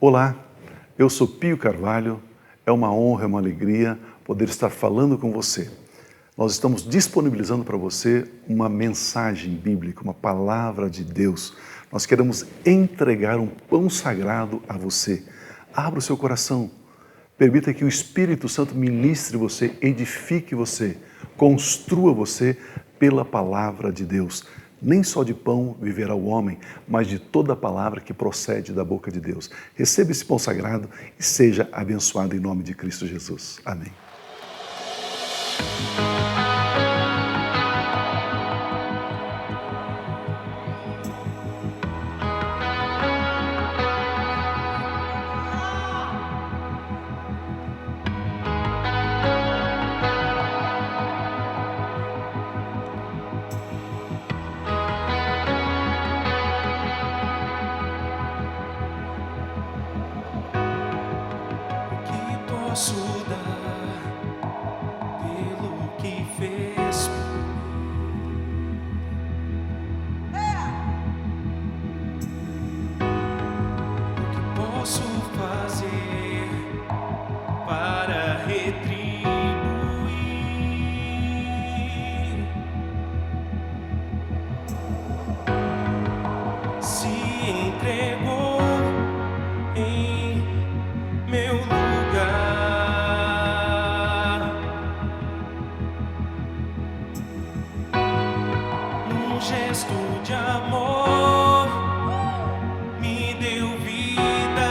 Olá, eu sou Pio Carvalho, é uma honra, é uma alegria poder estar falando com você. Nós estamos disponibilizando para você uma mensagem bíblica, uma palavra de Deus. Nós queremos entregar um pão sagrado a você. Abra o seu coração, permita que o Espírito Santo ministre você, edifique você, construa você pela palavra de Deus. Nem só de pão viverá o homem, mas de toda a palavra que procede da boca de Deus. Receba esse pão sagrado e seja abençoado em nome de Cristo Jesus. Amém. Posso dar pelo que fez por mim. O que posso fazer para retribuir? Se entregou em meu lugar. Um gesto de amor me deu vida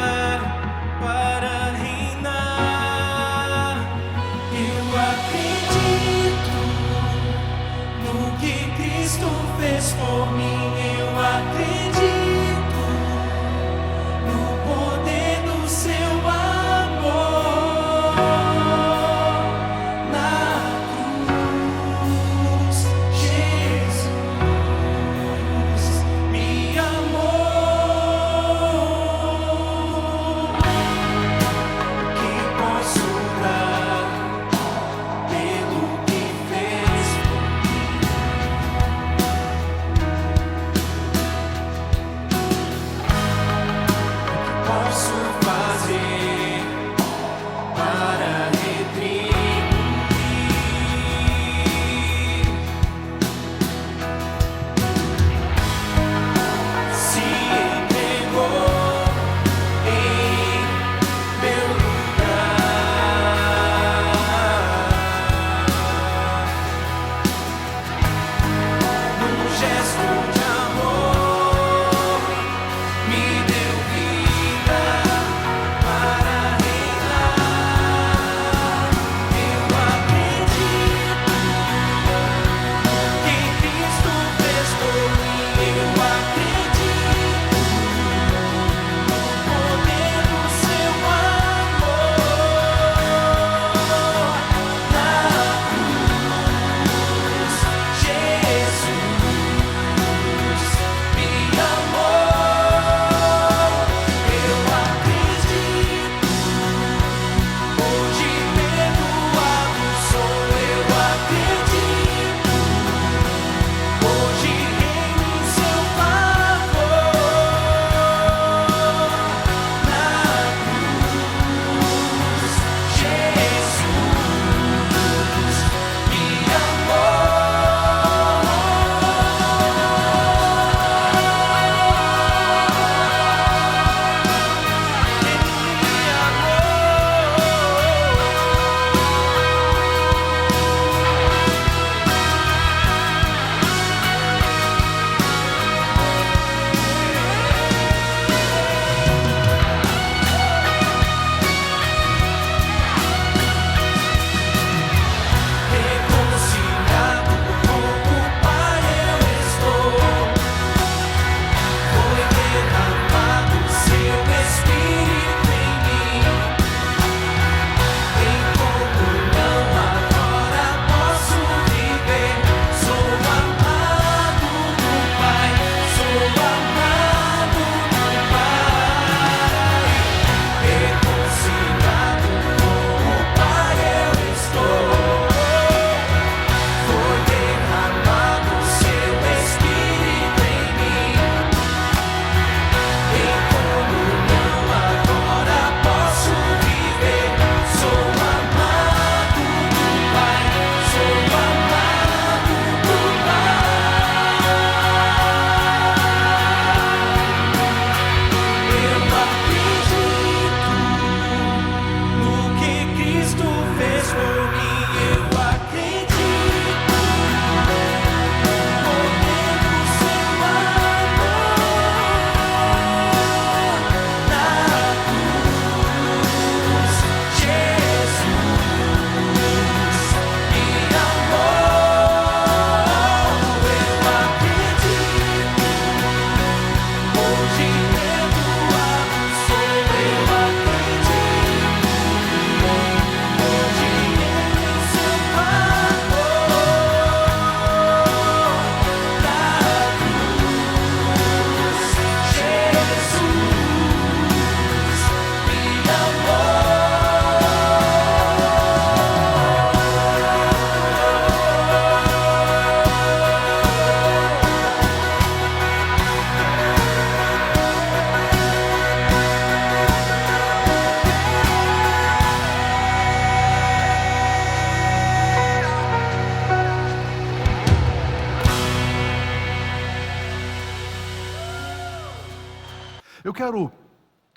quero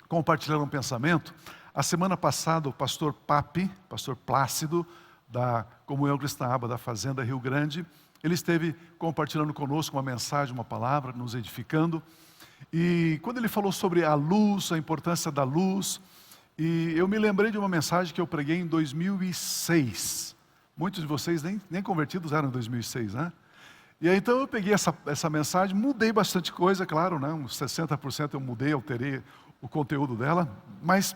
compartilhar um pensamento. A semana passada, o pastor pastor Plácido, da Comunhão Cristã Aba da Fazenda Rio Grande, ele esteve compartilhando conosco uma mensagem, uma palavra, nos edificando. E quando ele falou sobre a luz, a importância da luz, e eu me lembrei de uma mensagem que eu preguei em 2006. Muitos de vocês nem convertidos eram em 2006, né? E aí então eu peguei essa mensagem, mudei bastante coisa, claro, né? Uns 60% eu mudei, alterei o conteúdo dela, mas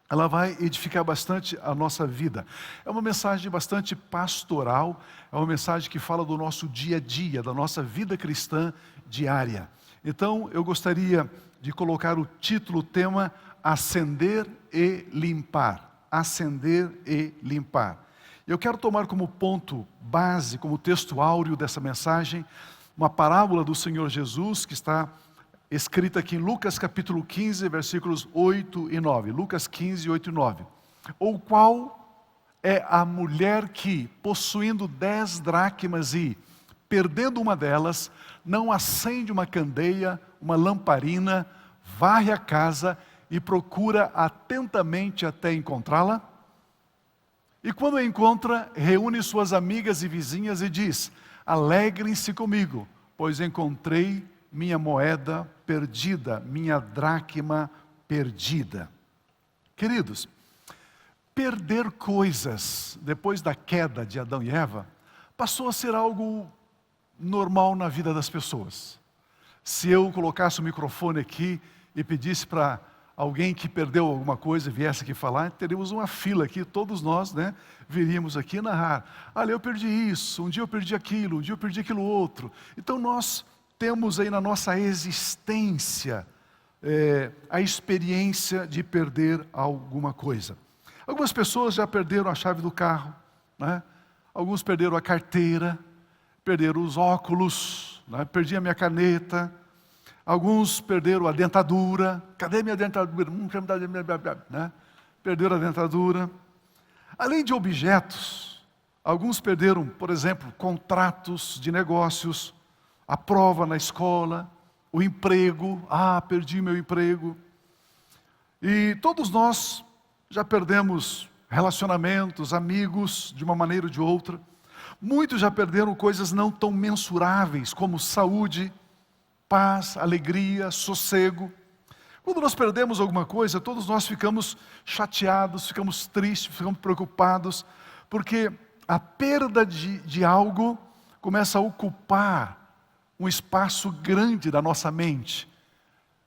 ela vai edificar bastante a nossa vida. É uma mensagem bastante pastoral, é uma mensagem que fala do nosso dia a dia, da nossa vida cristã diária. Então, eu gostaria de colocar o título, o tema, Acender e Limpar. Acender e Limpar. Eu quero tomar como ponto base, como texto áureo dessa mensagem, uma parábola do Senhor Jesus, que está escrita aqui em Lucas capítulo 15, versículos 8 e 9. Lucas 15, 8 e 9. O qual é a mulher que, possuindo 10 dracmas e, perdendo uma delas, não acende uma candeia, uma lamparina, varre a casa e procura atentamente até encontrá-la? E quando a encontra, reúne suas amigas e vizinhas e diz: alegrem-se comigo, pois encontrei minha moeda perdida, minha dracma perdida. Queridos, perder coisas depois da queda de Adão e Eva passou a ser algo normal na vida das pessoas. Se eu colocasse o microfone aqui e pedisse para alguém que perdeu alguma coisa e viesse aqui falar, teríamos uma fila aqui, todos nós, né, viríamos aqui narrar. Olha, eu perdi isso, um dia eu perdi aquilo, um dia eu perdi aquilo outro. Então nós temos aí na nossa existência a experiência de perder alguma coisa. Algumas pessoas já perderam a chave do carro, né? Alguns perderam a carteira, perderam os óculos, né? Perdi a minha caneta. Alguns perderam a dentadura. Cadê minha dentadura? Né? Perderam a dentadura. Além de objetos, alguns perderam, por exemplo, contratos de negócios, a prova na escola, o emprego. Perdi meu emprego. E todos nós já perdemos relacionamentos, amigos, de uma maneira ou de outra. Muitos já perderam coisas não tão mensuráveis, como saúde, paz, alegria, sossego. Quando nós perdemos alguma coisa, todos nós ficamos chateados, ficamos tristes, ficamos preocupados, porque a perda de algo começa a ocupar um espaço grande da nossa mente.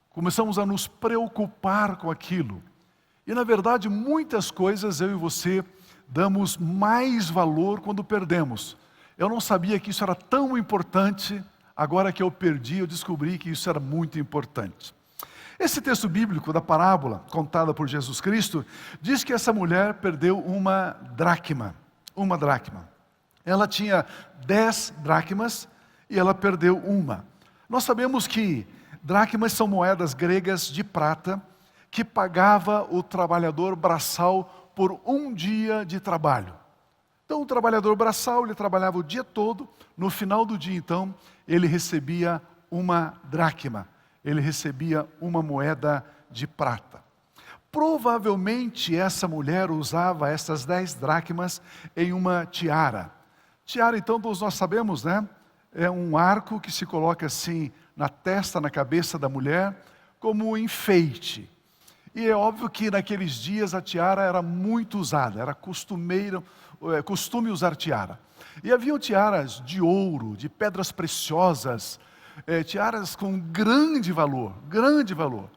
Começamos a nos preocupar com aquilo. E na verdade, muitas coisas eu e você damos mais valor quando perdemos. Eu não sabia que isso era tão importante. Agora que eu perdi, eu descobri que isso era muito importante. Esse texto bíblico da parábola, contada por Jesus Cristo, diz que essa mulher perdeu uma dracma. Uma dracma. Ela tinha 10 dracmas e ela perdeu uma. Nós sabemos que dracmas são moedas gregas de prata que pagava o trabalhador braçal por um dia de trabalho. Então o trabalhador braçal, ele trabalhava o dia todo, no final do dia então, ele recebia uma dracma, ele recebia uma moeda de prata. Provavelmente essa mulher usava essas 10 dracmas em uma tiara. Tiara, então, todos nós sabemos, né? É um arco que se coloca assim na testa, na cabeça da mulher, como enfeite. E é óbvio que naqueles dias a tiara era muito usada, era costume usar tiara. E haviam tiaras de ouro, de pedras preciosas, tiaras com grande valor, grande valor.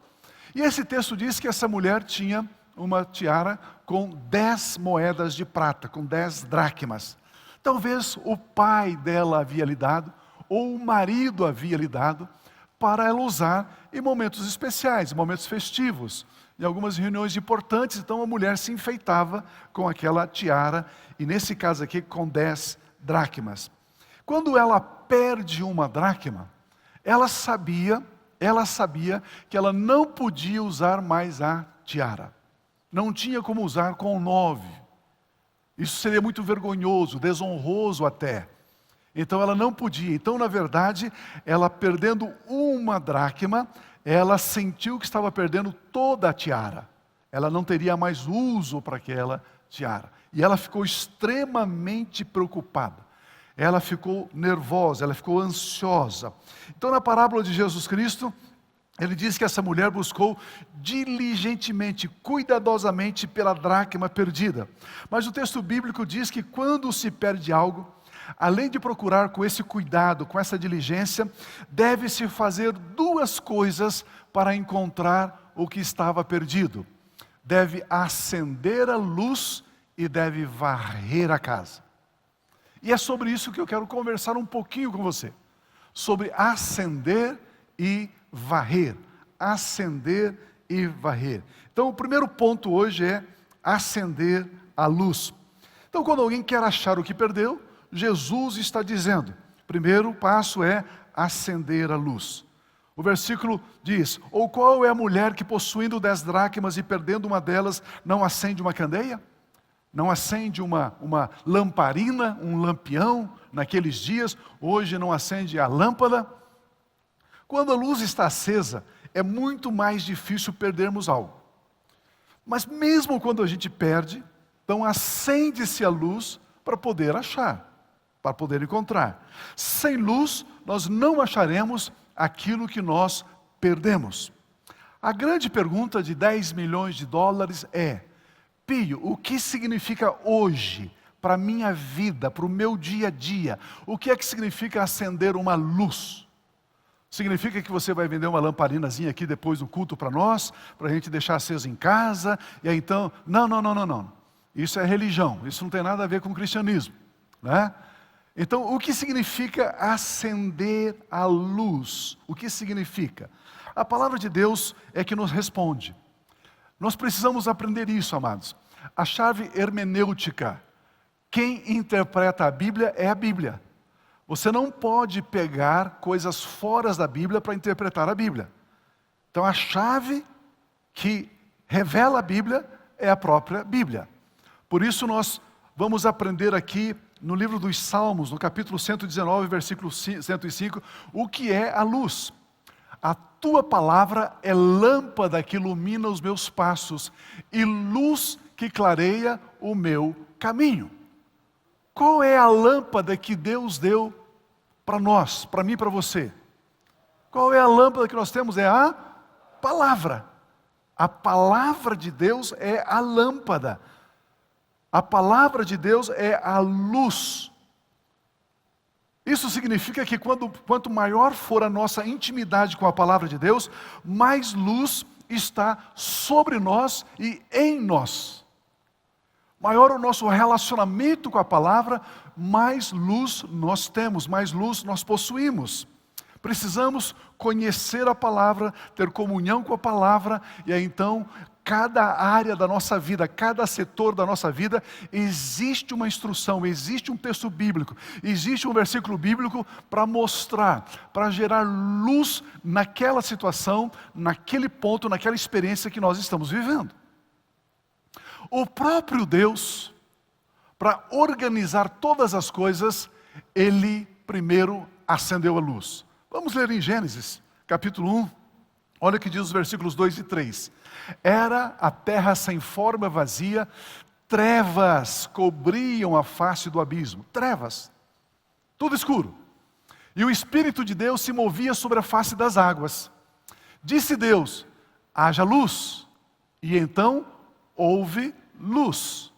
E esse texto diz que essa mulher tinha uma tiara com 10 moedas de prata, com 10 dracmas. Talvez o pai dela havia lhe dado, ou o marido havia lhe dado, para ela usar em momentos especiais, em momentos festivos, em algumas reuniões importantes. Então a mulher se enfeitava com aquela tiara, e nesse caso aqui com 10 dracmas. Quando ela perde uma dracma, ela sabia que ela não podia usar mais a tiara. Não tinha como usar com 9. Isso seria muito vergonhoso, desonroso até. Então ela não podia. Então, na verdade, ela perdendo uma dracma, ela sentiu que estava perdendo toda a tiara. Ela não teria mais uso para aquela tiara. E ela ficou extremamente preocupada. Ela ficou nervosa, ela ficou ansiosa. Então, na parábola de Jesus Cristo, ele diz que essa mulher buscou diligentemente, cuidadosamente pela dracma perdida. Mas o texto bíblico diz que quando se perde algo, além de procurar com esse cuidado, com essa diligência, deve-se fazer duas coisas para encontrar o que estava perdido. Deve acender a luz e deve varrer a casa. E é sobre isso que eu quero conversar um pouquinho com você. Sobre acender e varrer. Acender e varrer. Então, o primeiro ponto hoje é acender a luz. Então, quando alguém quer achar o que perdeu, Jesus está dizendo, primeiro passo é acender a luz. O versículo diz, ou qual é a mulher que possuindo 10 dracmas e perdendo uma delas, não acende uma candeia? Não acende uma lamparina, um lampião naqueles dias, hoje não acende a lâmpada. Quando a luz está acesa, é muito mais difícil perdermos algo. Mas mesmo quando a gente perde, então acende-se a luz para poder achar, para poder encontrar. Sem luz, nós não acharemos aquilo que nós perdemos. A grande pergunta de 10 milhões de dólares é, Pio, o que significa hoje, para a minha vida, para o meu dia a dia? O que é que significa acender uma luz? Significa que você vai vender uma lamparinazinha aqui depois do culto para nós, para a gente deixar aceso em casa, e aí então, não. Isso é religião, isso não tem nada a ver com o cristianismo, né? Então, o que significa acender a luz? O que significa? A palavra de Deus é que nos responde. Nós precisamos aprender isso, amados. A chave hermenêutica, quem interpreta a Bíblia é a Bíblia. Você não pode pegar coisas fora da Bíblia para interpretar a Bíblia. Então a chave que revela a Bíblia é a própria Bíblia. Por isso nós vamos aprender aqui no livro dos Salmos, no capítulo 119, versículo 105, o que é a luz. A tua palavra é lâmpada que ilumina os meus passos e luz que clareia o meu caminho. Qual é a lâmpada que Deus deu para nós, para mim e para você? Qual é a lâmpada que nós temos? É a palavra. A palavra de Deus é a lâmpada. A palavra de Deus é a luz. Isso significa que quanto maior for a nossa intimidade com a palavra de Deus, mais luz está sobre nós e em nós. Maior o nosso relacionamento com a palavra, mais luz nós temos, mais luz nós possuímos. Precisamos conhecer a palavra, ter comunhão com a palavra, e aí então, cada área da nossa vida, cada setor da nossa vida, existe uma instrução, existe um texto bíblico, existe um versículo bíblico para mostrar, para gerar luz naquela situação, naquele ponto, naquela experiência que nós estamos vivendo. O próprio Deus, para organizar todas as coisas, Ele primeiro acendeu a luz. Vamos ler em Gênesis, capítulo 1, olha o que diz os versículos 2 e 3. Era a terra sem forma vazia, trevas cobriam a face do abismo. Trevas, tudo escuro. E o Espírito de Deus se movia sobre a face das águas. Disse Deus, haja luz. E então houve luz.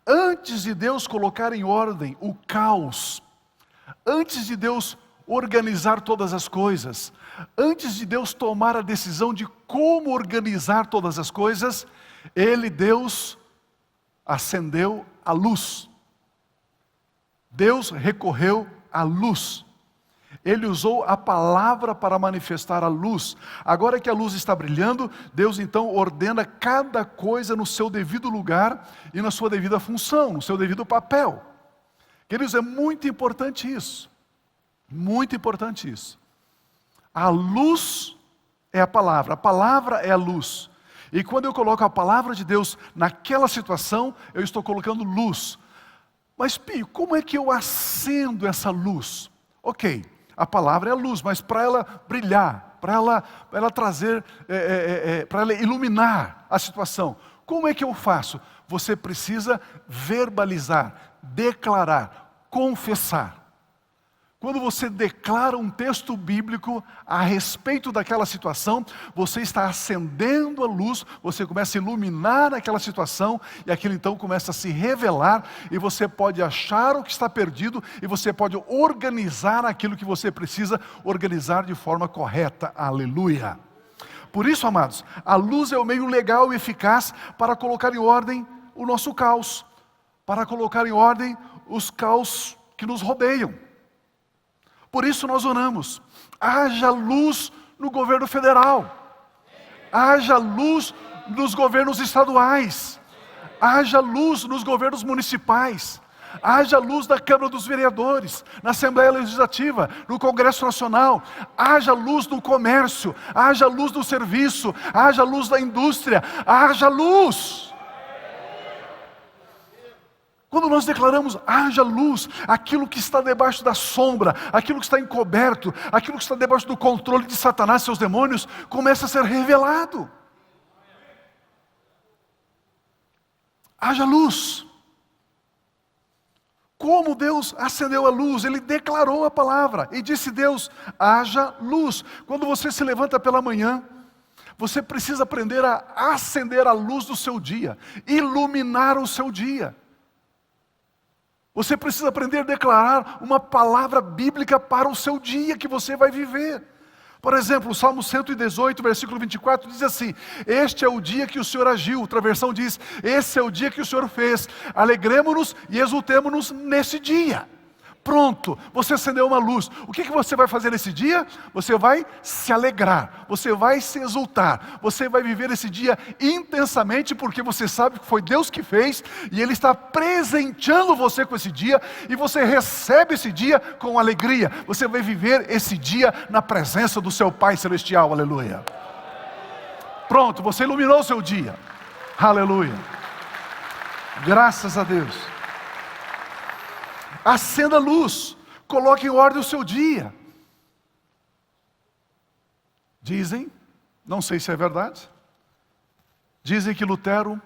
Antes de Deus colocar em ordem o caos, antes de Deus organizar todas as coisas, antes de Deus tomar a decisão de como organizar todas as coisas, Deus, acendeu a luz. Deus recorreu à luz. Ele usou a palavra para manifestar a luz. Agora que a luz está brilhando, Deus então ordena cada coisa no seu devido lugar e na sua devida função, no seu devido papel. Queridos, é muito importante isso. Muito importante isso. A luz é a palavra é a luz. E quando eu coloco a palavra de Deus naquela situação, eu estou colocando luz. Mas Pio, como é que eu acendo essa luz? Ok, a palavra é a luz, mas para ela brilhar, para ela trazer, para ela iluminar a situação. Como é que eu faço? Você precisa verbalizar, declarar, confessar. Quando você declara um texto bíblico a respeito daquela situação, você está acendendo a luz, você começa a iluminar aquela situação, e aquilo então começa a se revelar, e você pode achar o que está perdido, e você pode organizar aquilo que você precisa organizar de forma correta. Aleluia! Por isso, amados, a luz é o meio legal e eficaz para colocar em ordem o nosso caos, para colocar em ordem os caos que nos rodeiam. Por isso nós oramos, haja luz no governo federal, haja luz nos governos estaduais, haja luz nos governos municipais, haja luz na Câmara dos Vereadores, na Assembleia Legislativa, no Congresso Nacional, haja luz no comércio, haja luz no serviço, haja luz na indústria, haja luz. Quando nós declaramos, haja luz, aquilo que está debaixo da sombra, aquilo que está encoberto, aquilo que está debaixo do controle de Satanás e seus demônios, começa a ser revelado. Haja luz. Como Deus acendeu a luz? Ele declarou a palavra e disse Deus, haja luz. Quando você se levanta pela manhã, você precisa aprender a acender a luz do seu dia, iluminar o seu dia. Você precisa aprender a declarar uma palavra bíblica para o seu dia que você vai viver. Por exemplo, o Salmo 118, versículo 24, diz assim, este é o dia que o Senhor agiu. Outra versão diz, esse é o dia que o Senhor fez. Alegremo-nos e exultemo-nos nesse dia. Pronto, você acendeu uma luz. O que você vai fazer nesse dia? Você vai se alegrar, você vai se exultar, você vai viver esse dia intensamente, porque você sabe que foi Deus que fez, e Ele está presenteando você com esse dia, e você recebe esse dia com alegria. Você vai viver esse dia na presença do seu Pai Celestial, aleluia. Pronto, você iluminou o seu dia, aleluia. Graças a Deus. Acenda a luz, coloque em ordem o seu dia. Dizem, não sei se é verdade, dizem que Lutero,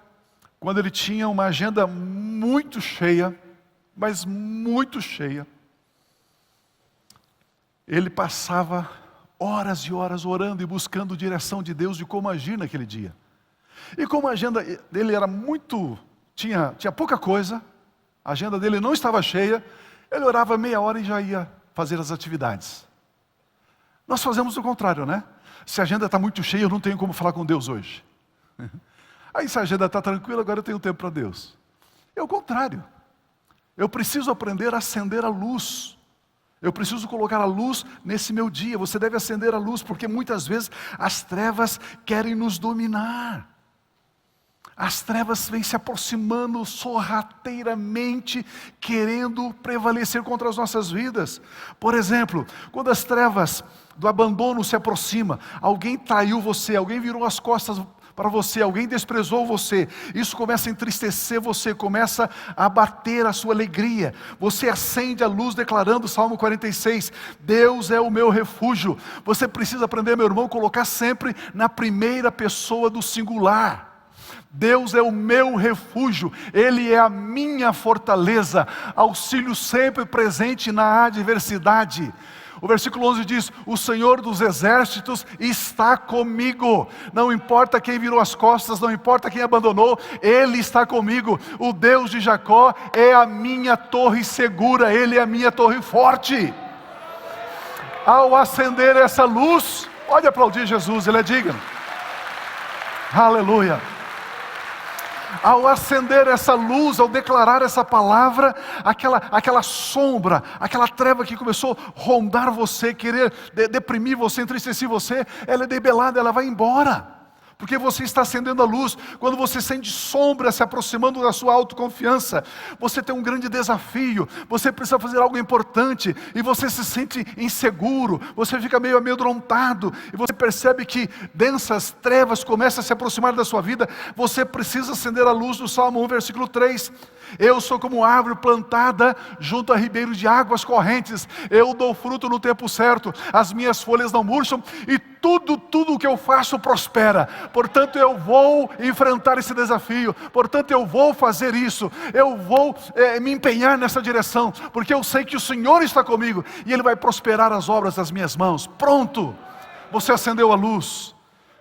quando ele tinha uma agenda muito cheia, mas muito cheia, ele passava horas e horas orando e buscando direção de Deus de como agir naquele dia. E como a agenda dele era tinha pouca coisa, a agenda dele não estava cheia, ele orava meia hora e já ia fazer as atividades. Nós fazemos o contrário, né? Se a agenda está muito cheia, eu não tenho como falar com Deus hoje. Aí se a agenda está tranquila, agora eu tenho tempo para Deus. É o contrário. Eu preciso aprender a acender a luz. Eu preciso colocar a luz nesse meu dia. Você deve acender a luz, porque muitas vezes as trevas querem nos dominar. As trevas vêm se aproximando sorrateiramente, querendo prevalecer contra as nossas vidas. Por exemplo, quando as trevas do abandono se aproximam, alguém traiu você, alguém virou as costas para você, alguém desprezou você, isso começa a entristecer você, começa a abater a sua alegria. Você acende a luz declarando Salmo 46, Deus é o meu refúgio. Você precisa aprender, meu irmão, colocar sempre na primeira pessoa do singular. Deus é o meu refúgio, Ele é a minha fortaleza, auxílio sempre presente na adversidade. O versículo 11 diz, o Senhor dos exércitos está comigo. Não importa quem virou as costas, não importa quem abandonou, Ele está comigo. O Deus de Jacó é a minha torre segura, Ele é a minha torre forte. Ao acender essa luz, pode aplaudir Jesus, Ele é digno. Aleluia. Ao acender essa luz, ao declarar essa palavra, aquela sombra, aquela treva que começou a rondar você, querer deprimir você, entristecer você, ela é debelada, ela vai embora. Porque você está acendendo a luz. Quando você sente sombra se aproximando da sua autoconfiança, você tem um grande desafio, você precisa fazer algo importante, e você se sente inseguro, você fica meio amedrontado, e você percebe que densas trevas começam a se aproximar da sua vida. Você precisa acender a luz do Salmo 1, versículo 3. Eu sou como árvore plantada junto a ribeiros de águas correntes, eu dou fruto no tempo certo, as minhas folhas não murcham, e tudo o que eu faço prospera. Portanto, eu vou enfrentar esse desafio. Portanto, eu vou fazer isso. Eu vou me empenhar nessa direção, porque eu sei que o Senhor está comigo e Ele vai prosperar as obras das minhas mãos. Pronto! Você acendeu a luz.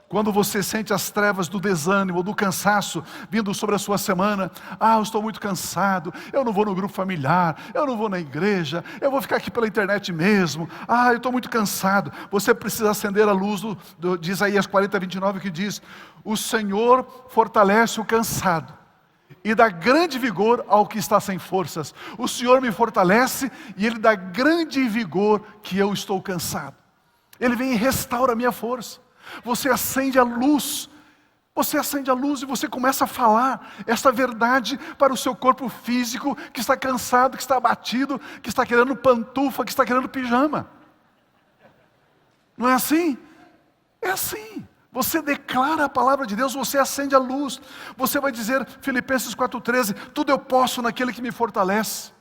Quando você sente as trevas do desânimo, do cansaço vindo sobre a sua semana, eu estou muito cansado, eu não vou no grupo familiar, eu não vou na igreja, eu vou ficar aqui pela internet mesmo, eu estou muito cansado. Você precisa acender a luz de Isaías 40, 29, que diz: o Senhor fortalece o cansado e dá grande vigor ao que está sem forças. O Senhor me fortalece e Ele dá grande vigor que eu estou cansado. Ele vem e restaura a minha força. Você acende a luz e você começa a falar essa verdade para o seu corpo físico que está cansado, que está abatido, que está querendo pantufa, que está querendo pijama. Não é assim? É assim. Você declara a palavra de Deus, você acende a luz. Você vai dizer, Filipenses 4,13, tudo eu posso naquele que me fortalece.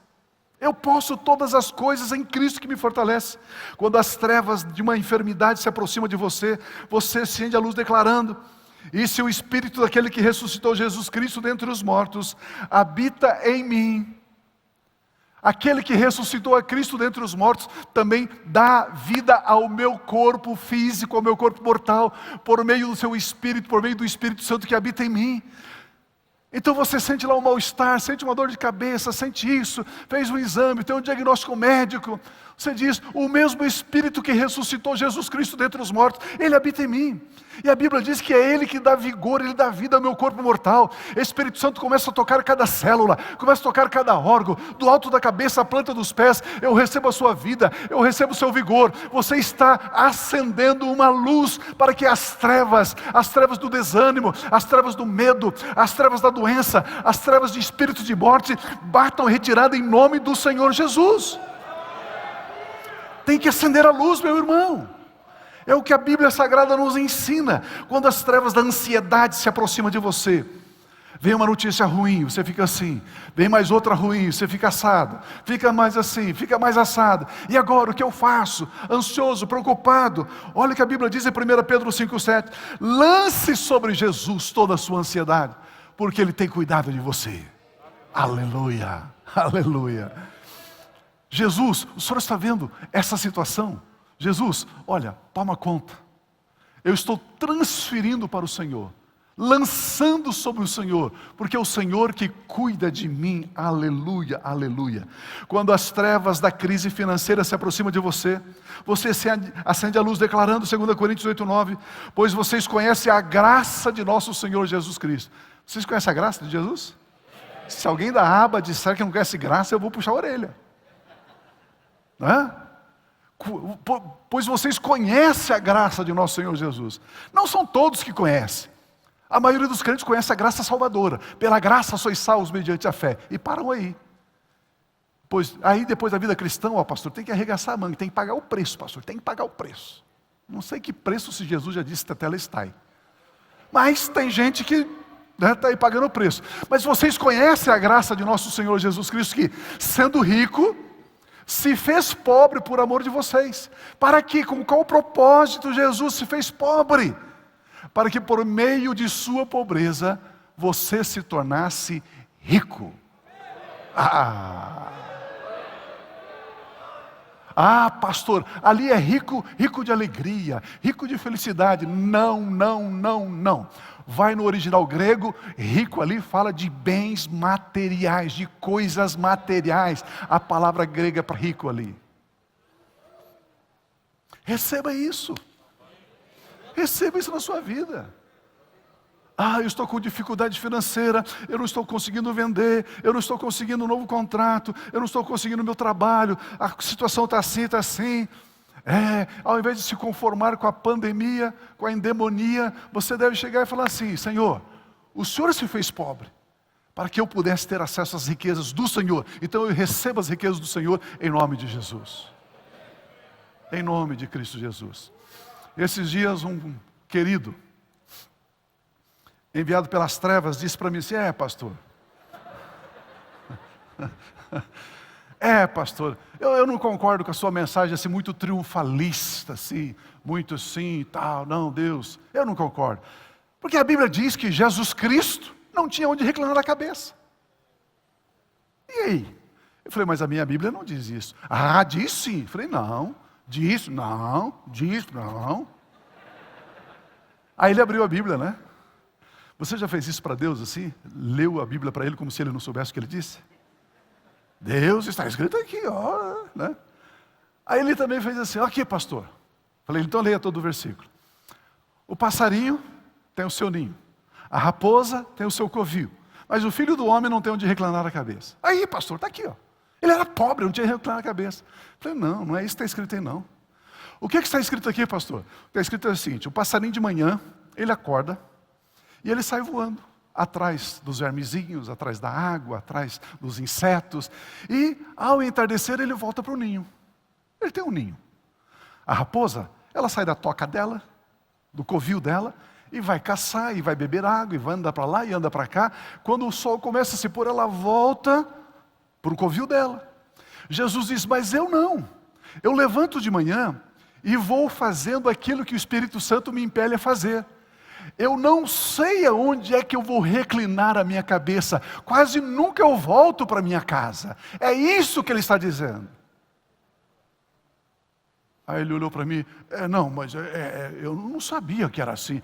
Eu posso todas as coisas em Cristo que me fortalece. Quando as trevas de uma enfermidade se aproximam de você, você acende a luz declarando: e se o Espírito daquele que ressuscitou Jesus Cristo dentre os mortos habita em mim, aquele que ressuscitou a Cristo dentre os mortos também dá vida ao meu corpo físico, ao meu corpo mortal, por meio do seu Espírito, por meio do Espírito Santo que habita em mim. Então você sente lá um mal-estar, sente uma dor de cabeça, sente isso, fez um exame, tem um diagnóstico médico. Você diz, o mesmo Espírito que ressuscitou Jesus Cristo dentre os mortos, Ele habita em mim. E a Bíblia diz que é Ele que dá vigor, Ele dá vida ao meu corpo mortal. O Espírito Santo começa a tocar cada célula, começa a tocar cada órgão, do alto da cabeça à planta dos pés. Eu recebo a sua vida, eu recebo o seu vigor. Você está acendendo uma luz para que as trevas do desânimo, as trevas do medo, as trevas da doença, as trevas de espírito de morte, batam retirada em nome do Senhor Jesus. Tem que acender a luz, meu irmão. É o que a Bíblia Sagrada nos ensina. Quando as trevas da ansiedade se aproximam de você, vem uma notícia ruim, você fica assim. Vem mais outra ruim, você fica assado. Fica mais assim, fica mais assado. E agora, o que eu faço? Ansioso, preocupado. Olha o que a Bíblia diz em 1 Pedro 5,7. Lance sobre Jesus toda a sua ansiedade, porque Ele tem cuidado de você. Aleluia, aleluia. Jesus, o Senhor está vendo essa situação? Jesus, olha, toma conta. Eu estou transferindo para o Senhor, lançando sobre o Senhor, porque é o Senhor que cuida de mim. Aleluia, aleluia. Quando as trevas da crise financeira se aproximam de você, você acende a luz declarando 2 Coríntios 8,9, pois vocês conhecem a graça de nosso Senhor Jesus Cristo. Vocês conhecem a graça de Jesus? Se alguém da aba disser que não conhece graça, eu vou puxar a orelha. Não é? Pois vocês conhecem a graça de nosso Senhor Jesus. Não são todos que conhecem. A maioria dos crentes conhece a graça salvadora. Pela graça sois salvos mediante a fé. E param aí. Pois aí depois da vida cristã, pastor, tem que arregaçar a manga, tem que pagar o preço, pastor, tem que pagar o preço. Não sei que preço, se Jesus já disse tetelestai. Mas tem gente que está aí pagando o preço. Mas vocês conhecem a graça de nosso Senhor Jesus Cristo, que sendo rico, se fez pobre por amor de vocês. Para que? Com qual propósito Jesus se fez pobre? Para que por meio de sua pobreza, você se tornasse rico. Pastor, ali é rico de alegria, rico de felicidade. Não. Vai no original grego, rico ali fala de bens materiais, de coisas materiais. A palavra grega para rico ali. Receba isso. Receba isso na sua vida. Eu estou com dificuldade financeira, eu não estou conseguindo vender, eu não estou conseguindo um novo contrato, eu não estou conseguindo o meu trabalho, a situação está assim. Ao invés de se conformar com a pandemia, com a endemonia, você deve chegar e falar assim: Senhor, o Senhor se fez pobre, para que eu pudesse ter acesso às riquezas do Senhor. Então eu recebo as riquezas do Senhor em nome de Jesus. Em nome de Cristo Jesus. Esses dias um querido, enviado pelas trevas, disse para mim assim: pastor, Pastor, eu não concordo com a sua mensagem assim, muito triunfalista, assim, muito assim e tal. Não, Deus, eu não concordo. Porque a Bíblia diz que Jesus Cristo não tinha onde reclinar a cabeça. E aí? Eu falei, mas a minha Bíblia não diz isso. Ah, diz sim. Eu falei, não, diz não. Aí ele abriu a Bíblia, né? Você já fez isso para Deus assim? Leu a Bíblia para ele como se ele não soubesse o que ele disse? Deus, está escrito aqui, ó. Né? Aí ele também fez assim, aqui pastor. Falei, então leia todo o versículo. O passarinho tem o seu ninho. A raposa tem o seu covil. Mas o filho do homem não tem onde reclinar a cabeça. Aí pastor, está aqui, ó. Ele era pobre, não tinha reclinar a cabeça. Falei, não é isso que está escrito aí não. O que está escrito aqui, pastor? Está escrito é o seguinte, o passarinho de manhã, ele acorda e ele sai voando. Atrás dos vermezinhos, atrás da água, atrás dos insetos. E ao entardecer ele volta para o ninho. Ele tem um ninho. A raposa, ela sai da toca dela, do covil dela, e vai caçar, e vai beber água, e vai andar para lá e anda para cá. Quando o sol começa a se pôr, ela volta para o covil dela. Jesus diz, mas eu não. Eu levanto de manhã e vou fazendo aquilo que o Espírito Santo me impele a fazer. Eu não sei aonde é que eu vou reclinar a minha cabeça. Quase nunca eu volto para minha casa. É isso que ele está dizendo. Aí ele olhou para mim, não, mas eu não sabia que era assim.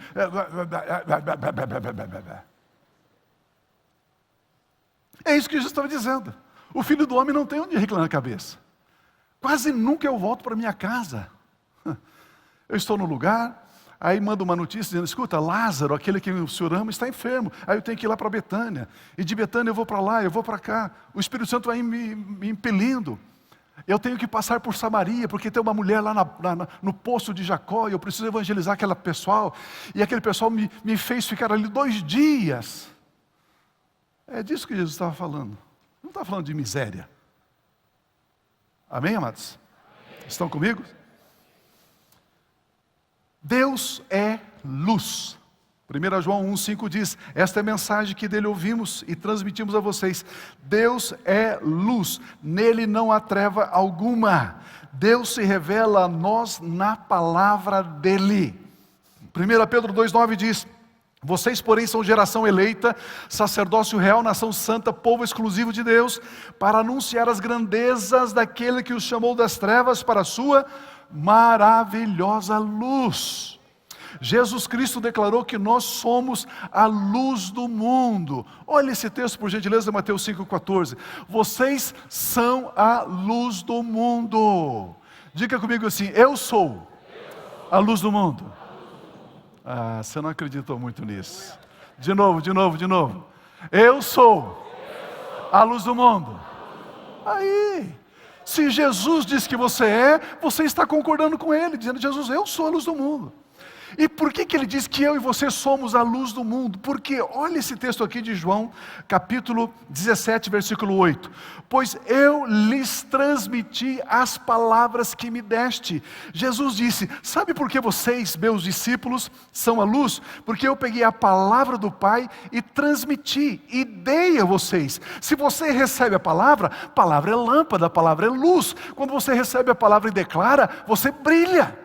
É isso que Jesus estava dizendo. O filho do homem não tem onde reclinar a cabeça. Quase nunca eu volto para minha casa. Eu estou no lugar... Aí manda uma notícia dizendo, escuta, Lázaro, aquele que o senhor ama, está enfermo. Aí eu tenho que ir lá para Betânia. E de Betânia eu vou para lá, eu vou para cá. O Espírito Santo vai me impelindo. Eu tenho que passar por Samaria, porque tem uma mulher lá no poço de Jacó, e eu preciso evangelizar aquele pessoal. E aquele pessoal me fez ficar ali 2 dias. É disso que Jesus estava falando. Não estava falando de miséria. Amém, amados? Estão comigo? Deus é luz. 1 João 1,5 diz, esta é a mensagem que dele ouvimos e transmitimos a vocês. Deus é luz, nele não há treva alguma. Deus se revela a nós na palavra dele. 1 Pedro 2,9 diz, vocês porém são geração eleita, sacerdócio real, nação santa, povo exclusivo de Deus, para anunciar as grandezas daquele que os chamou das trevas para a sua maravilhosa luz. Jesus Cristo declarou que nós somos a luz do mundo. Olha esse texto por gentileza, Mateus 5,14. Vocês são a luz do mundo. Diga comigo assim, eu sou a luz do mundo. Ah, você não acreditou muito nisso. De novo. Eu sou a luz do mundo. Aí... Se Jesus diz que você está concordando com ele, dizendo, Jesus, eu sou a luz do mundo. E por que ele diz que eu e você somos a luz do mundo? Porque, olha esse texto aqui de João, capítulo 17, versículo 8. Pois eu lhes transmiti as palavras que me deste. Jesus disse, sabe por que vocês, meus discípulos, são a luz? Porque eu peguei a palavra do Pai e transmiti, e dei a vocês. Se você recebe a palavra é lâmpada, a palavra é luz. Quando você recebe a palavra e declara, você brilha.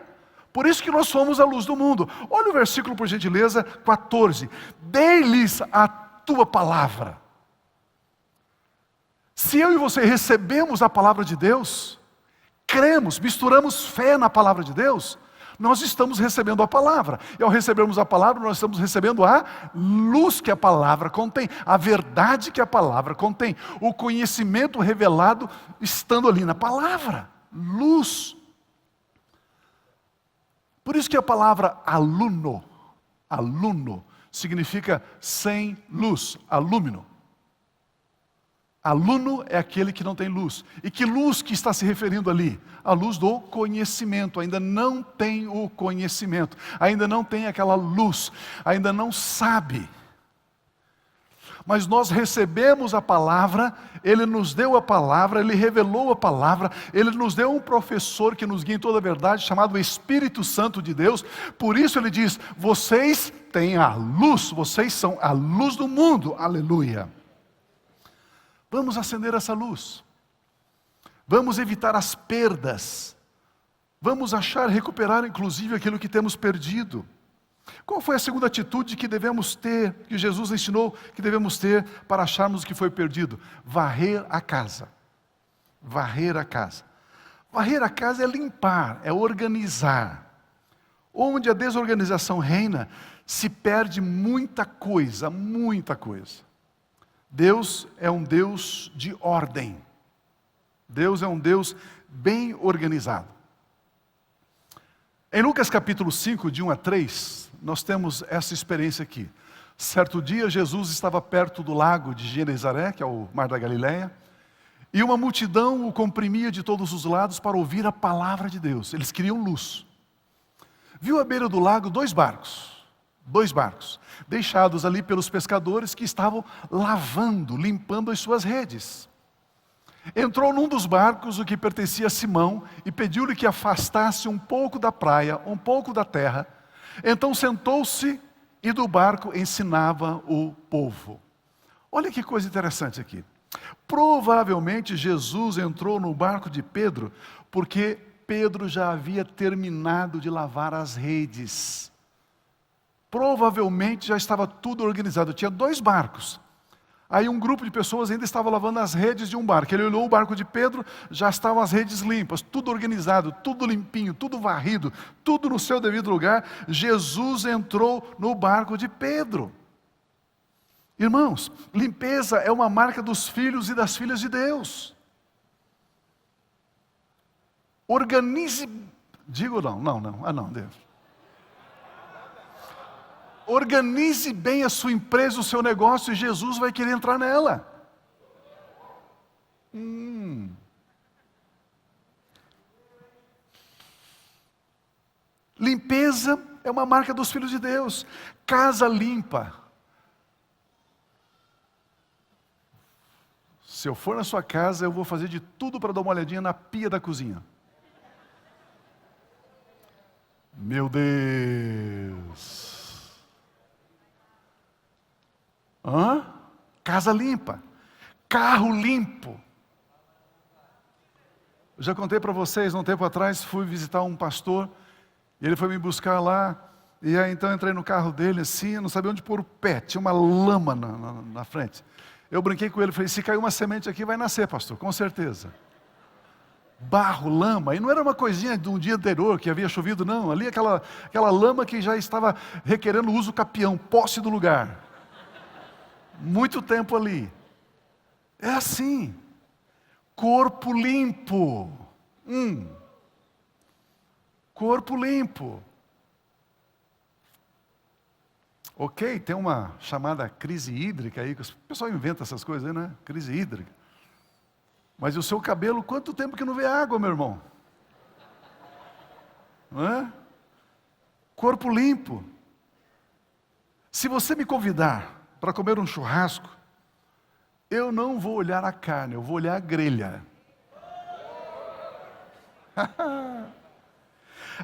Por isso que nós somos a luz do mundo. Olha o versículo, por gentileza, 14. Dei-lhes a tua palavra. Se eu e você recebemos a palavra de Deus, cremos, misturamos fé na palavra de Deus, nós estamos recebendo a palavra. E ao recebermos a palavra, nós estamos recebendo a luz que a palavra contém, a verdade que a palavra contém, o conhecimento revelado estando ali na palavra. Luz. Por isso que a palavra aluno, significa sem luz, alúmino. Aluno é aquele que não tem luz. E que luz que está se referindo ali? A luz do conhecimento. Ainda não tem o conhecimento. Ainda não tem aquela luz. Ainda não sabe. Mas nós recebemos a palavra, Ele nos deu a palavra, Ele revelou a palavra, Ele nos deu um professor que nos guia em toda a verdade, chamado Espírito Santo de Deus. Por isso Ele diz, vocês têm a luz, vocês são a luz do mundo, aleluia. Vamos acender essa luz. Vamos evitar as perdas. Vamos recuperar inclusive aquilo que temos perdido. Qual foi a segunda atitude que devemos ter, que Jesus ensinou que devemos ter para acharmos o que foi perdido? Varrer a casa. Varrer a casa. Varrer a casa é limpar, é organizar. Onde a desorganização reina, se perde muita coisa, muita coisa. Deus é um Deus de ordem. Deus é um Deus bem organizado. Em Lucas capítulo 5, de 1 a 3, nós temos essa experiência aqui. Certo dia, Jesus estava perto do lago de Genezaré, que é o mar da Galileia, e uma multidão o comprimia de todos os lados para ouvir a palavra de Deus. Eles queriam luz. Viu à beira do lago dois barcos, deixados ali pelos pescadores que estavam lavando, limpando as suas redes. Entrou num dos barcos, o que pertencia a Simão, e pediu-lhe que afastasse um pouco da praia, um pouco da terra. Então sentou-se e do barco ensinava o povo. Olha que coisa interessante aqui. Provavelmente Jesus entrou no barco de Pedro, porque Pedro já havia terminado de lavar as redes. Provavelmente já estava tudo organizado. Tinha dois barcos. Aí um grupo de pessoas ainda estava lavando as redes de um barco. Ele olhou o barco de Pedro, já estavam as redes limpas, tudo organizado, tudo limpinho, tudo varrido, tudo no seu devido lugar. Jesus entrou no barco de Pedro. Irmãos, limpeza é uma marca dos filhos e das filhas de Deus. Organize, digo não, Deus. Organize bem a sua empresa, o seu negócio, e Jesus vai querer entrar nela. Limpeza é uma marca dos filhos de Deus. Casa limpa. Se eu for na sua casa, eu vou fazer de tudo para dar uma olhadinha na pia da cozinha. Meu Deus! Casa limpa, carro limpo. Eu já contei para vocês, um tempo atrás, fui visitar um pastor, e ele foi me buscar lá, e aí então entrei no carro dele assim, eu não sabia onde pôr o pé, tinha uma lama na frente. Eu brinquei com ele, falei, se cair uma semente aqui vai nascer, pastor, com certeza. Barro, lama, e não era uma coisinha de um dia anterior que havia chovido, não, ali aquela lama que já estava requerendo uso capião, posse do lugar. Muito tempo ali. É assim. Corpo limpo. Corpo limpo. Ok, tem uma chamada crise hídrica aí, que o pessoal inventa essas coisas aí, né? Crise hídrica. Mas o seu cabelo, quanto tempo que não vê água, meu irmão? Não é? Corpo limpo. Se você me convidar para comer um churrasco, eu não vou olhar a carne, eu vou olhar a grelha.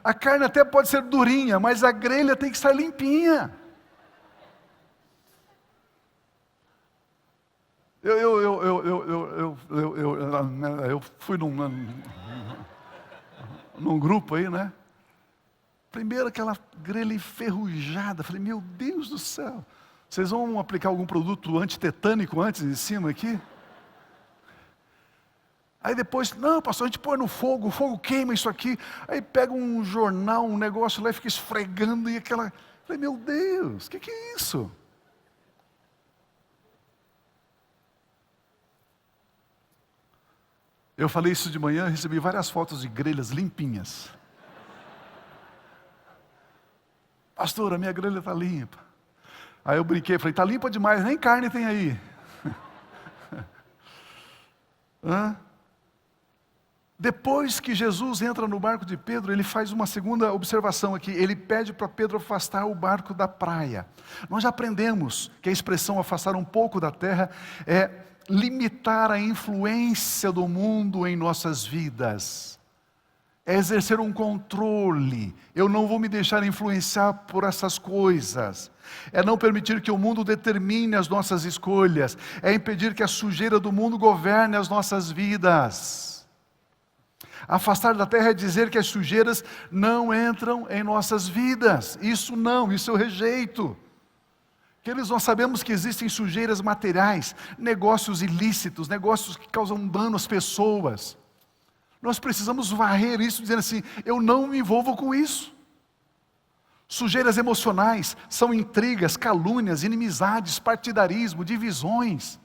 A carne até pode ser durinha, mas a grelha tem que estar limpinha. Eu fui num grupo aí, né? Primeiro aquela grelha enferrujada, falei, meu Deus do céu. Vocês vão aplicar algum produto antitetânico antes em cima aqui? Aí depois, não, pastor, a gente põe no fogo, o fogo queima isso aqui. Aí pega um jornal, um negócio lá e fica esfregando e aquela... Falei, meu Deus, o que é isso? Eu falei isso de manhã, recebi várias fotos de grelhas limpinhas. Pastor, a minha grelha está limpa. Aí eu brinquei, falei, está limpa demais, nem carne tem aí. Depois que Jesus entra no barco de Pedro, ele faz uma segunda observação aqui. Ele pede para Pedro afastar o barco da praia. Nós já aprendemos que a expressão afastar um pouco da terra é limitar a influência do mundo em nossas vidas. É exercer um controle. Eu não vou me deixar influenciar por essas coisas. É não permitir que o mundo determine as nossas escolhas. É impedir que a sujeira do mundo governe as nossas vidas. Afastar da terra é dizer que as sujeiras não entram em nossas vidas. Isso eu rejeito. Queridos, nós sabemos que existem sujeiras materiais, negócios ilícitos, negócios que causam dano às pessoas. Nós precisamos varrer isso, dizendo assim, eu não me envolvo com isso. Sujeiras emocionais são intrigas, calúnias, inimizades, partidarismo, divisões.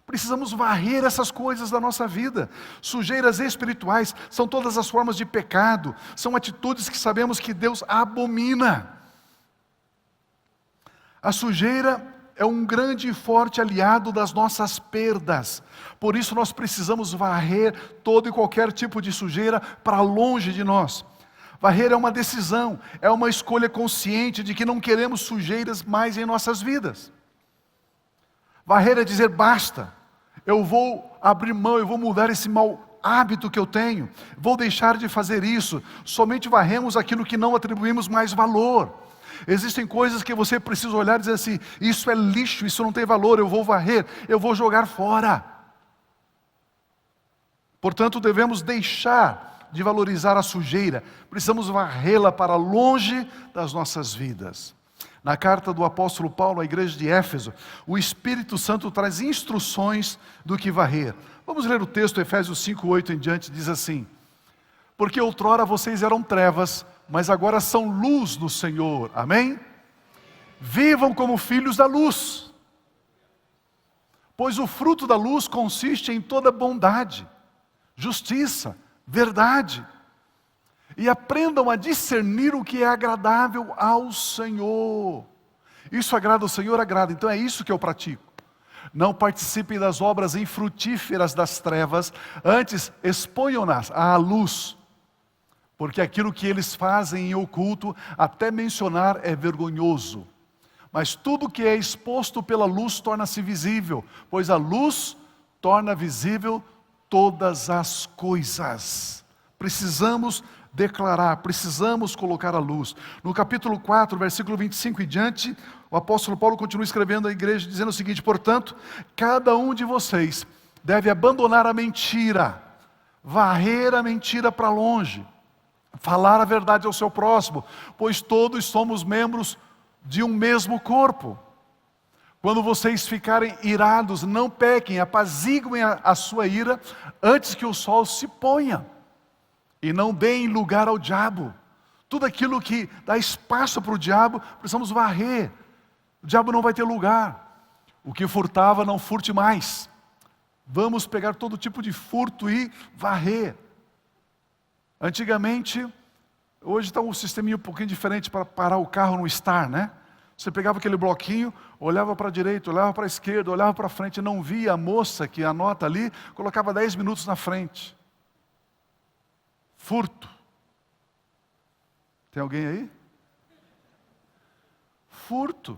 Precisamos varrer essas coisas da nossa vida. Sujeiras espirituais são todas as formas de pecado, são atitudes que sabemos que Deus abomina. A sujeira é um grande e forte aliado das nossas perdas. Por isso nós precisamos varrer todo e qualquer tipo de sujeira para longe de nós. Varrer é uma decisão, é uma escolha consciente de que não queremos sujeiras mais em nossas vidas. Varrer é dizer basta, eu vou abrir mão, eu vou mudar esse mau hábito que eu tenho, vou deixar de fazer isso. Somente varremos aquilo que não atribuímos mais valor. Existem coisas que você precisa olhar e dizer assim, isso é lixo, isso não tem valor, eu vou varrer, eu vou jogar fora. Portanto, devemos deixar de valorizar a sujeira, precisamos varrê-la para longe das nossas vidas. Na carta do apóstolo Paulo à igreja de Éfeso, o Espírito Santo traz instruções do que varrer. Vamos ler o texto, Efésios 5:8 em diante, diz assim: porque outrora vocês eram trevas, mas agora são luz no Senhor, amém? Vivam como filhos da luz, pois o fruto da luz consiste em toda bondade, justiça, verdade, e aprendam a discernir o que é agradável ao Senhor. Isso agrada ao Senhor? Agrada, então é isso que eu pratico. Não participem das obras infrutíferas das trevas, antes exponham-nas à luz, porque aquilo que eles fazem em oculto, até mencionar é vergonhoso. Mas tudo que é exposto pela luz torna-se visível, pois a luz torna visível todas as coisas. Precisamos declarar, precisamos colocar a luz. No capítulo 4, versículo 25 e diante, o apóstolo Paulo continua escrevendo à igreja, dizendo o seguinte: portanto, cada um de vocês deve abandonar a mentira, varrer a mentira para longe, falar a verdade ao seu próximo, pois todos somos membros de um mesmo corpo. Quando vocês ficarem irados, não pequem, apaziguem a sua ira antes que o sol se ponha. E não deem lugar ao diabo. Tudo aquilo que dá espaço para o diabo, precisamos varrer. O diabo não vai ter lugar. O que furtava, não furte mais. Vamos pegar todo tipo de furto e varrer. Antigamente, hoje está um sisteminha um pouquinho diferente para parar o carro no estar, né? Você pegava aquele bloquinho, olhava para a direita, olhava para a esquerda, olhava para frente, não via a moça que anota ali, colocava 10 minutos na frente. Furto. Tem alguém aí? Furto.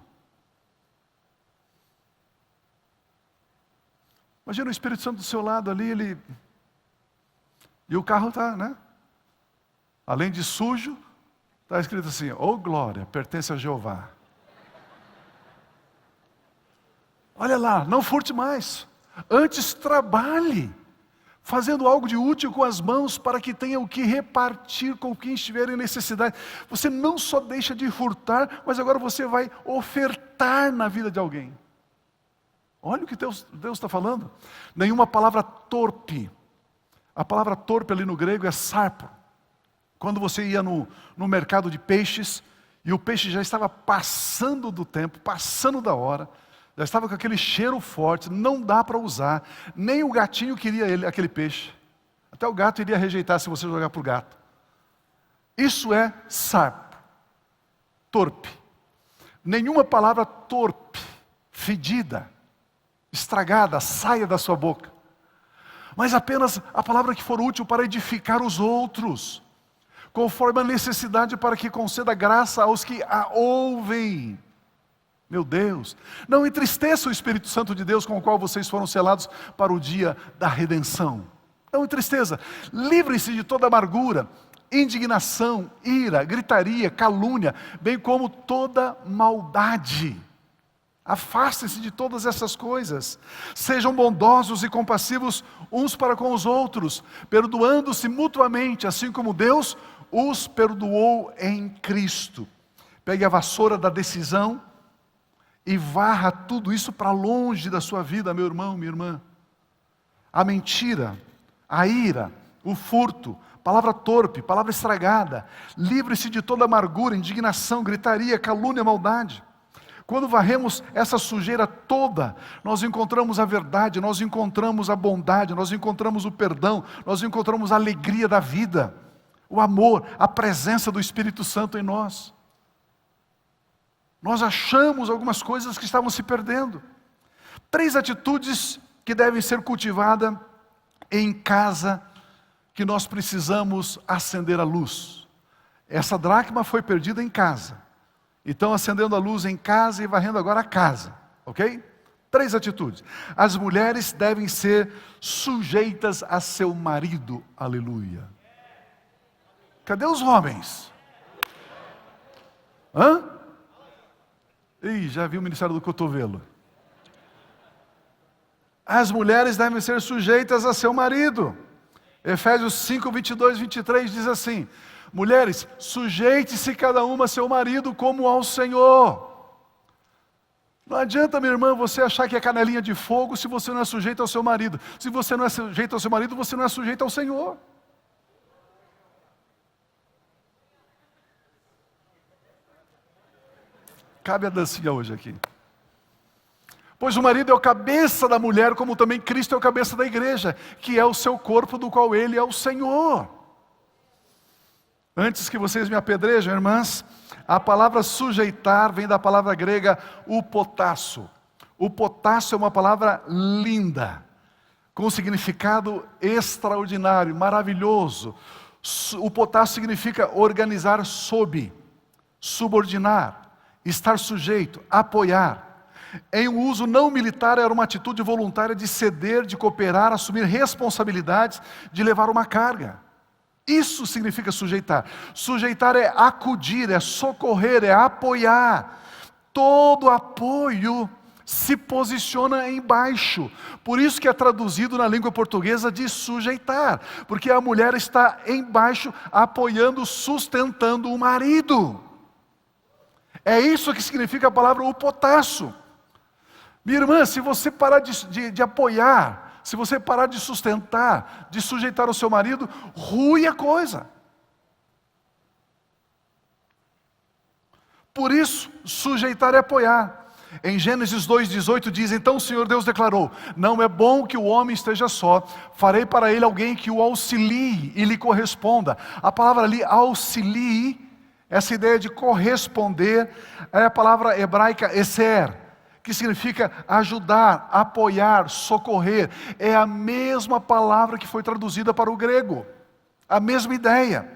Imagina o Espírito Santo do seu lado ali, e o carro está, né? Além de sujo, está escrito assim: oh glória, pertence a Jeová. Olha lá, não furte mais. Antes trabalhe, fazendo algo de útil com as mãos, para que tenha o que repartir com quem estiver em necessidade. Você não só deixa de furtar, mas agora você vai ofertar na vida de alguém. Olha o que Deus está falando. Nenhuma palavra torpe. A palavra torpe ali no grego é sarpo. Quando você ia no mercado de peixes, e o peixe já estava passando do tempo, passando da hora, já estava com aquele cheiro forte, não dá para usar, nem o gatinho queria aquele peixe. Até o gato iria rejeitar se você jogar para o gato. Isso é sarpo, torpe. Nenhuma palavra torpe, fedida, estragada, saia da sua boca. Mas apenas a palavra que for útil para edificar os outros, conforme a necessidade, para que conceda graça aos que a ouvem. Meu Deus, não entristeça o Espírito Santo de Deus, com o qual vocês foram selados para o dia da redenção. Não entristeça, livrem-se de toda amargura, indignação, ira, gritaria, calúnia, bem como toda maldade. Afastem-se de todas essas coisas. Sejam bondosos e compassivos uns para com os outros, perdoando-se mutuamente, assim como Deus os perdoou em Cristo. Pegue a vassoura da decisão e varra tudo isso para longe da sua vida, meu irmão, minha irmã. A mentira, a ira, o furto, palavra torpe, palavra estragada. Livre-se de toda amargura, indignação, gritaria, calúnia, maldade. Quando varremos essa sujeira toda, nós encontramos a verdade, nós encontramos a bondade, nós encontramos o perdão, nós encontramos a alegria da vida, o amor, a presença do Espírito Santo em nós. Nós achamos algumas coisas que estavam se perdendo. 3 atitudes que devem ser cultivadas em casa, que nós precisamos acender a luz. Essa dracma foi perdida em casa. Então, acendendo a luz em casa e varrendo agora a casa, ok? 3 atitudes. As mulheres devem ser sujeitas a seu marido, aleluia. Cadê os homens? Hã? Ih, já vi o ministério do cotovelo. As mulheres devem ser sujeitas a seu marido. Efésios 5, 22, 23 diz assim: mulheres, sujeite-se cada uma a seu marido como ao Senhor. Não adianta, minha irmã, você achar que é canelinha de fogo se você não é sujeita ao seu marido. Se você não é sujeita ao seu marido, você não é sujeita ao Senhor. Cabe a dancinha hoje aqui. Pois o marido é o cabeça da mulher, como também Cristo é o cabeça da igreja, que é o seu corpo, do qual ele é o Senhor. Antes que vocês me apedrejem, irmãs, a palavra sujeitar vem da palavra grega upotasso. Upotasso é uma palavra linda, com um significado extraordinário, maravilhoso. Upotasso significa organizar sob, subordinar, estar sujeito, apoiar. Em um uso não militar, era uma atitude voluntária de ceder, de cooperar, assumir responsabilidades, de levar uma carga. Isso significa sujeitar. Sujeitar é acudir, é socorrer, é apoiar. Todo apoio se posiciona embaixo. Por isso que é traduzido na língua portuguesa de sujeitar. Porque a mulher está embaixo, apoiando, sustentando o marido. É isso que significa a palavra upotasso. Minha irmã, se você parar de apoiar, se você parar de sustentar, de sujeitar o seu marido, rui a coisa. Por isso, sujeitar é apoiar. Em Gênesis 2,18 diz: então o Senhor Deus declarou: não é bom que o homem esteja só, farei para ele alguém que o auxilie e lhe corresponda. A palavra ali, auxilie, essa ideia de corresponder, é a palavra hebraica eser, que significa ajudar, apoiar, socorrer. É a mesma palavra que foi traduzida para o grego. A mesma ideia.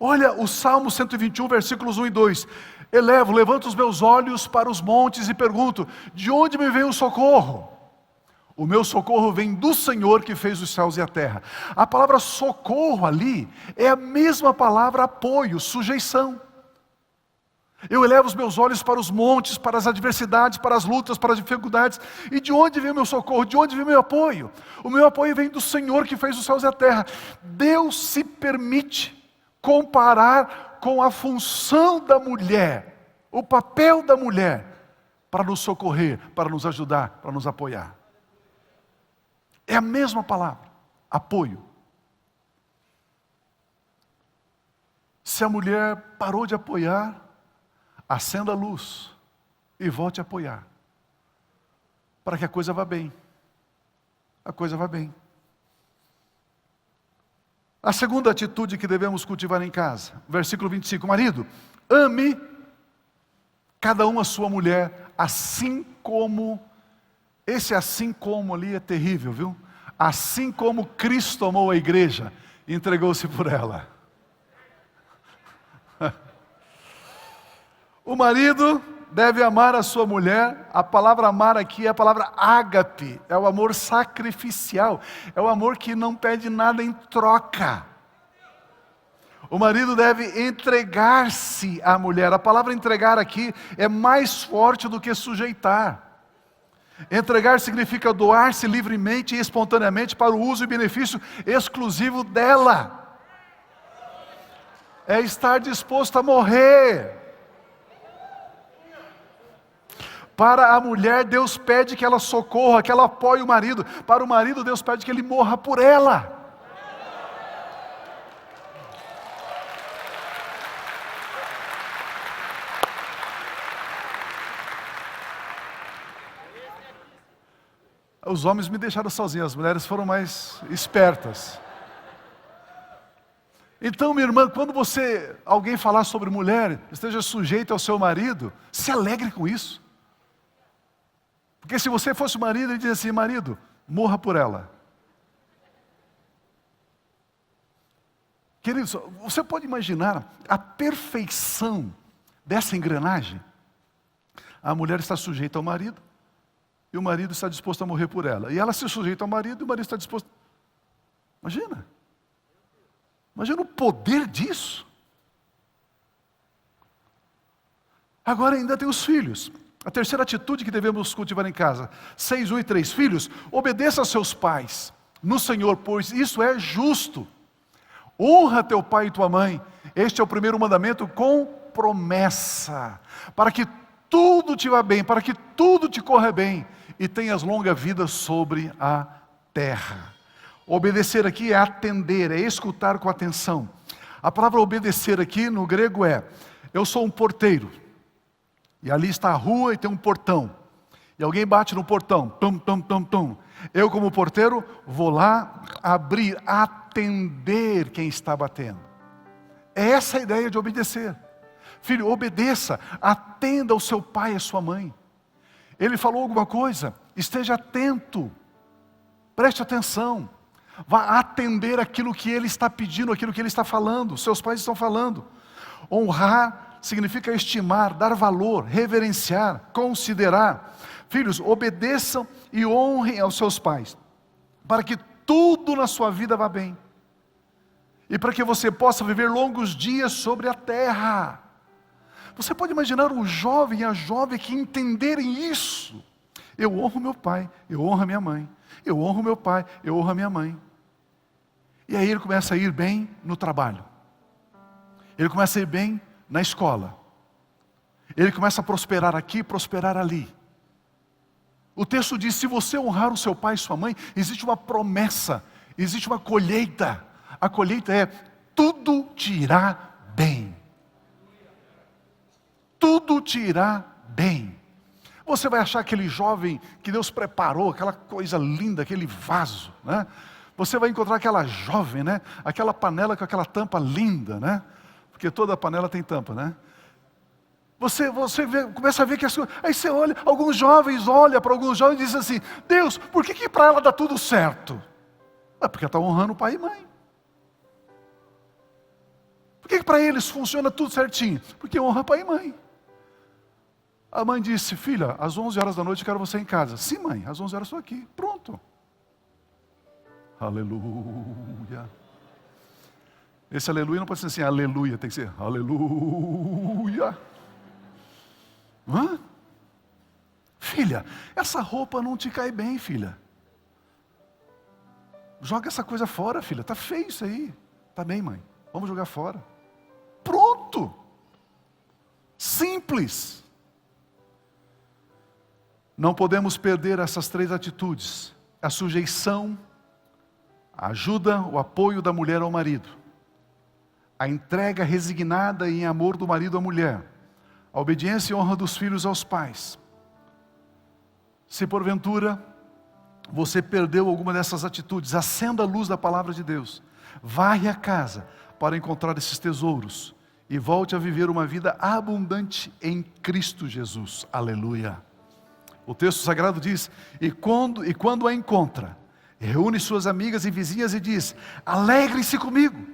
Olha o Salmo 121, versículos 1 e 2. Levanto os meus olhos para os montes e pergunto: de onde me vem o socorro? O meu socorro vem do Senhor que fez os céus e a terra. A palavra socorro ali é a mesma palavra apoio, sujeição. Eu elevo os meus olhos para os montes, para as adversidades, para as lutas, para as dificuldades. E de onde vem o meu socorro? De onde vem o meu apoio? O meu apoio vem do Senhor que fez os céus e a terra. Deus se permite comparar com a função da mulher, o papel da mulher, para nos socorrer, para nos ajudar, para nos apoiar. É a mesma palavra, apoio. Se a mulher parou de apoiar, acenda a luz e volte a apoiar, para que a coisa vá bem. A coisa vá bem. A segunda atitude que devemos cultivar em casa, versículo 25: marido, ame cada um a sua mulher, assim como, esse assim como ali é terrível, viu? Assim como Cristo amou a igreja e entregou-se por ela. O marido deve amar a sua mulher. A palavra amar aqui é a palavra ágape, é o amor sacrificial, é o amor que não pede nada em troca. O marido deve entregar-se à mulher. A palavra entregar aqui é mais forte do que sujeitar. Entregar significa doar-se livremente e espontaneamente para o uso e benefício exclusivo dela. É estar disposto a morrer. Para a mulher, Deus pede que ela socorra, que ela apoie o marido. Para o marido, Deus pede que ele morra por ela. Os homens me deixaram sozinho, as mulheres foram mais espertas. Então, minha irmã, quando alguém falar sobre mulher, esteja sujeita ao seu marido, se alegre com isso. Porque se você fosse o marido e dizia assim, marido, morra por ela. Queridos, você pode imaginar a perfeição dessa engrenagem? A mulher está sujeita ao marido, e o marido está disposto a morrer por ela. E ela se sujeita ao marido, e o marido está disposto... Imagina. Imagina o poder disso. Agora ainda tem os filhos. A terceira atitude que devemos cultivar em casa. 6, 1 e 3. Filhos, obedeça a seus pais no Senhor, pois isso é justo. Honra teu pai e tua mãe. Este é o primeiro mandamento com promessa. Para que tudo te vá bem, para que tudo te corra bem e tenhas longa vida sobre a terra. Obedecer aqui é atender, é escutar com atenção. A palavra obedecer aqui no grego é: eu sou um porteiro, e ali está a rua e tem um portão, e alguém bate no portão, tum, tum, tum, tum. Eu, como porteiro, vou lá abrir, atender quem está batendo. É essa a ideia de obedecer. Filho, obedeça, atenda ao seu pai e à sua mãe. Ele falou alguma coisa, esteja atento, preste atenção, vá atender aquilo que ele está pedindo, aquilo que ele está falando, seus pais estão falando. Honrar significa estimar, dar valor, reverenciar, considerar. Filhos, obedeçam e honrem aos seus pais, para que tudo na sua vida vá bem, e para que você possa viver longos dias sobre a terra. Você pode imaginar o jovem e a jovem que entenderem isso. Eu honro meu pai, eu honro a minha mãe. Eu honro meu pai, eu honro a minha mãe. E aí ele começa a ir bem no trabalho. Ele começa a ir bem na escola. Ele começa a prosperar aqui, prosperar ali. O texto diz, se você honrar o seu pai e sua mãe, existe uma promessa, existe uma colheita. A colheita é, tudo te irá bem. Tudo te irá bem. Você vai achar aquele jovem que Deus preparou, aquela coisa linda, aquele vaso, né? Você vai encontrar aquela jovem, né? Aquela panela com aquela tampa linda, né? Porque toda panela tem tampa, né? Você começa a ver que as coisas... Aí você olha, alguns jovens olham para alguns jovens e dizem assim, Deus, por que para ela dá tudo certo? É porque ela está honrando o pai e mãe. Por que para eles funciona tudo certinho? Porque honra pai e mãe. A mãe disse, filha, às 11 horas da noite eu quero você em casa. Sim, mãe, às 11 horas estou aqui. Pronto. Aleluia. Esse aleluia não pode ser assim, aleluia, tem que ser aleluia. Hã? Filha, essa roupa não te cai bem, filha. Joga essa coisa fora, filha. Está feio isso aí. Tá bem, mãe. Vamos jogar fora. Pronto. Simples. Não podemos perder essas 3 atitudes. A sujeição, a ajuda, o apoio da mulher ao marido. A entrega resignada e em amor do marido à mulher. A obediência e honra dos filhos aos pais. Se porventura você perdeu alguma dessas atitudes, acenda a luz da palavra de Deus. Varre a casa para encontrar esses tesouros. E volte a viver uma vida abundante em Cristo Jesus. Aleluia. O texto sagrado diz, e quando a encontra, reúne suas amigas e vizinhas e diz, alegrem-se comigo,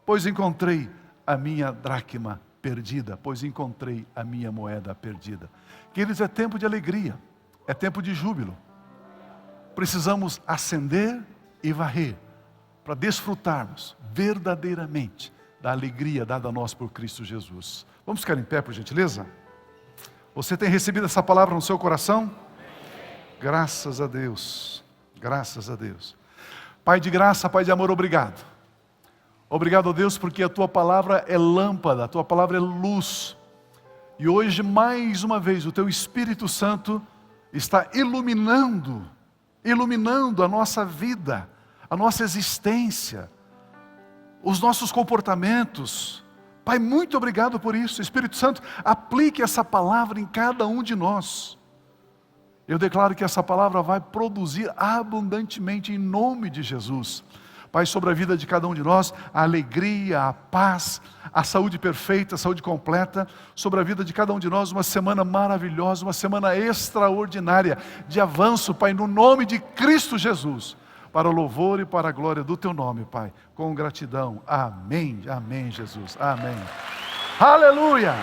pois encontrei a minha dracma perdida, pois encontrei a minha moeda perdida. Queridos, é tempo de alegria, é tempo de júbilo. Precisamos acender e varrer, para desfrutarmos verdadeiramente da alegria dada a nós por Cristo Jesus. Vamos ficar em pé, por gentileza? Você tem recebido essa palavra no seu coração? Graças a Deus, graças a Deus. Pai de graça, Pai de amor, obrigado. Obrigado, ó Deus, porque a Tua palavra é lâmpada, a Tua palavra é luz. E hoje, mais uma vez, o Teu Espírito Santo está iluminando a nossa vida, a nossa existência, os nossos comportamentos. Pai, muito obrigado por isso. Espírito Santo, aplique essa palavra em cada um de nós. Eu declaro que essa palavra vai produzir abundantemente em nome de Jesus. Pai, sobre a vida de cada um de nós, a alegria, a paz, a saúde perfeita, a saúde completa. Sobre a vida de cada um de nós, uma semana maravilhosa, uma semana extraordinária de avanço, Pai, no nome de Cristo Jesus. Para o louvor e para a glória do Teu nome, Pai. Com gratidão. Amém. Amém, Jesus. Amém. Aleluia.